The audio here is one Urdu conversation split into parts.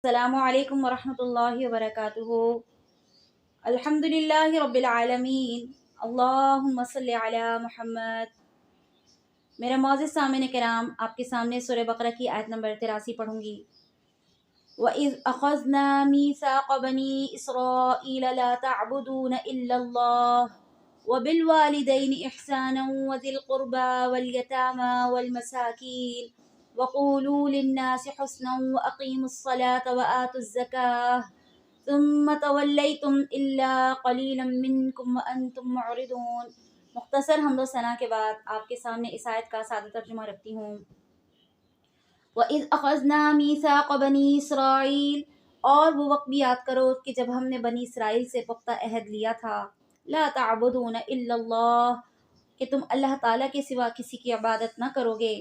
السلام علیکم ورحمۃ اللہ وبرکاتہ۔ الحمدللہ رب العالمین، اللہم صلی علی محمد۔ میرے معزز سامعین کرام، آپ کے سامنے سورہ بقرہ کی آیت نمبر 83 پڑھوں گی۔ وَإِذْ أَخَذْنَا مِيثَاقَ بَنِي إِسْرَائِيلَ لَا تَعْبُدُونَ إِلَّا اللَّهَ وَبِالْوَالِدَيْنِ إِحْسَانًا وَذِي الْقُرْبَى وَالْيَتَامَى وَالْمَسَاكِينِ وَقُولُوا لِلنَّاسِ حُسْنًا وَأَقِيمُوا الصَّلَاةَ وَآتُوا الزَّكَاةَ ثُمَّ تَوَلَّيْتُمْ إِلَّا قَلِيلًا مِّنكُمْ وَأَنتُم مُّعْرِضُونَ۔ مختصر حمد و ثنا کے بعد آپ کے سامنے اس آیت کا سادہ ترجمہ رکھتی ہوں۔ وَإِذْ أَخَذْنَا مِيثَاقَ بَنِي إِسْرَائِيلَ، اور وہ وقت بھی یاد کرو کہ جب ہم نے بنی اسرائیل سے پختہ عہد لیا تھا، لا تعبدون الا اللہ، کہ تم اللہ تعالیٰ کے سوا کسی کی عبادت نہ کرو گے،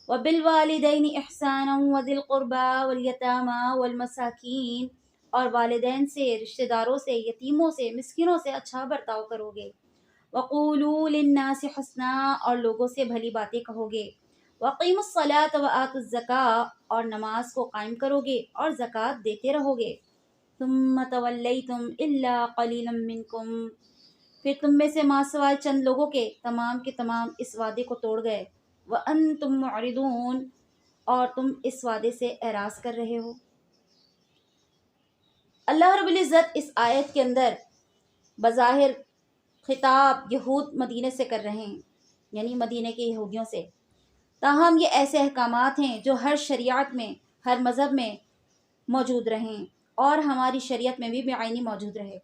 وبالوالدین احسانا وذی القربى والیتامى والمساکین، اور والدین سے، رشتہ داروں سے، یتیموں سے، مسکینوں سے اچھا برتاؤ کرو گے، وقولوا للناس حسنا، اور لوگوں سے بھلی باتیں کہو گے، وَأَقِيمُوا الصَّلَاةَ وَآتُوا الزَّكَاةَ، اور نماز کو قائم کرو گے اور زکوٰۃ دیتے رہو گے، ثُمَّ تَوَلَّيْتُمْ إِلَّا قَلِيلًا مِّنكُمْ، پھر تم میں سے ماں سوائے چند لوگوں کے تمام کے تمام اس وعدے کو توڑ گئے، وَأَنْتُمْ مُعْرِضُونَ، اور تم اس وعدے سے اعراض کر رہے ہو۔ اللہ رب العزت اس آیت کے اندر بظاہر خطاب یہود مدینے سے کر رہے ہیں، یعنی مدینے کے یہودیوں سے، تاہم یہ ایسے احکامات ہیں جو ہر شریعت میں، ہر مذہب میں موجود رہیں اور ہماری شریعت میں بھی بعینی موجود رہے۔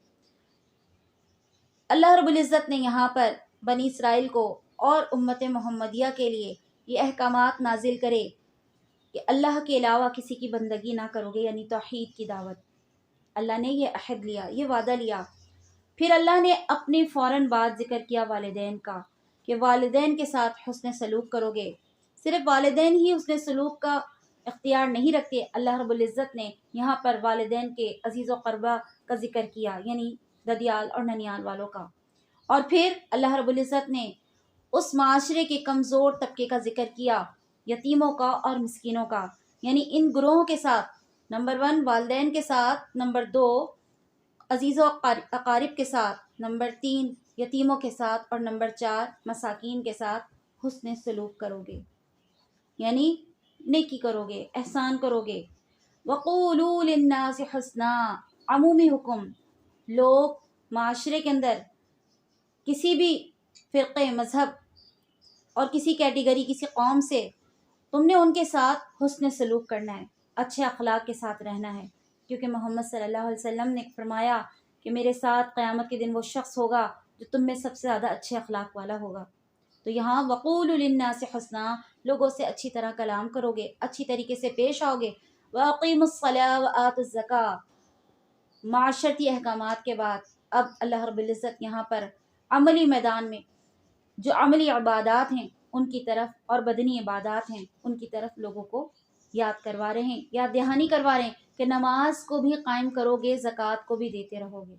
اللہ رب العزت نے یہاں پر بنی اسرائیل کو اور امت محمدیہ کے لیے یہ احکامات نازل کرے کہ اللہ کے علاوہ کسی کی بندگی نہ کرو گے، یعنی توحید کی دعوت۔ اللہ نے یہ عہد لیا، یہ وعدہ لیا۔ پھر اللہ نے اپنے فوراً بعد ذکر کیا والدین کا، کہ والدین کے ساتھ حسن سلوک کرو گے۔ صرف والدین ہی حسن سلوک کا اختیار نہیں رکھتے، اللہ رب العزت نے یہاں پر والدین کے عزیز و قربا کا ذکر کیا، یعنی ددیال اور ننیال والوں کا۔ اور پھر اللہ رب العزت نے اس معاشرے کے کمزور طبقے کا ذکر کیا، یتیموں کا اور مسکینوں کا، یعنی ان گروہوں کے ساتھ، نمبر 1 والدین کے ساتھ، نمبر 2 عزیز و اقارب کے ساتھ، نمبر 3 یتیموں کے ساتھ، اور نمبر 4 مساکین کے ساتھ حسن سلوک کرو گے، یعنی نیکی کرو گے، احسان کرو گے۔ وَقُولُوا لِلنَّاسِ حُسْنًا، عمومی حکم، لوگ معاشرے کے اندر کسی بھی فرقے، مذہب اور کسی کیٹیگری، کسی قوم سے تم نے ان کے ساتھ حسن سلوک کرنا ہے، اچھے اخلاق کے ساتھ رہنا ہے، کیونکہ محمد صلی اللہ علیہ وسلم نے فرمایا کہ میرے ساتھ قیامت کے دن وہ شخص ہوگا جو تم میں سب سے زیادہ اچھے اخلاق والا ہوگا۔ تو یہاں وَقُولُوا لِلنَّاسِ حُسْنًا، لوگوں سے اچھی طرح کلام کرو گے، اچھی طریقے سے پیش آؤ گے، وَأَقِيمُوا الصَّلَاةَ وَآتُوا الزَّكَاةَ۔ معاشرتی احکامات کے بعد اب اللہ رب العزت یہاں پر عملی میدان میں جو عملی عبادات ہیں ان کی طرف، اور بدنی عبادات ہیں ان کی طرف لوگوں کو یاد کروا رہے ہیں، یاد دہانی کروا رہے ہیں کہ نماز کو بھی قائم کرو گے، زکوٰۃ کو بھی دیتے رہو گے۔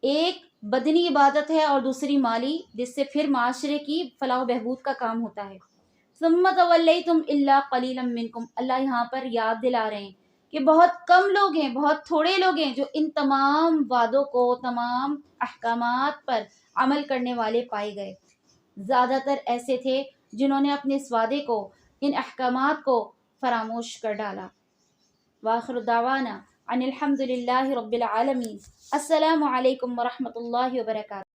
ایک بدنی عبادت ہے اور دوسری مالی، جس سے پھر معاشرے کی فلاح و بہبود کا کام ہوتا ہے۔ ثُمَّ تَوَلَّيْتُمْ إِلَّا قَلِيلًا مِّنكُمْ، اللہ یہاں پر یاد دلا رہے ہیں کہ بہت کم لوگ ہیں، بہت تھوڑے لوگ ہیں جو ان تمام وعدوں کو، تمام احکامات پر عمل کرنے والے پائے گئے۔ زیادہ تر ایسے تھے جنہوں نے اپنے اس وعدے کو، ان احکامات کو فراموش کر ڈالا۔ وآخر دعوانا ان الحمد للہ رب العالمین۔ السلام علیکم ورحمۃ اللہ وبرکاتہ۔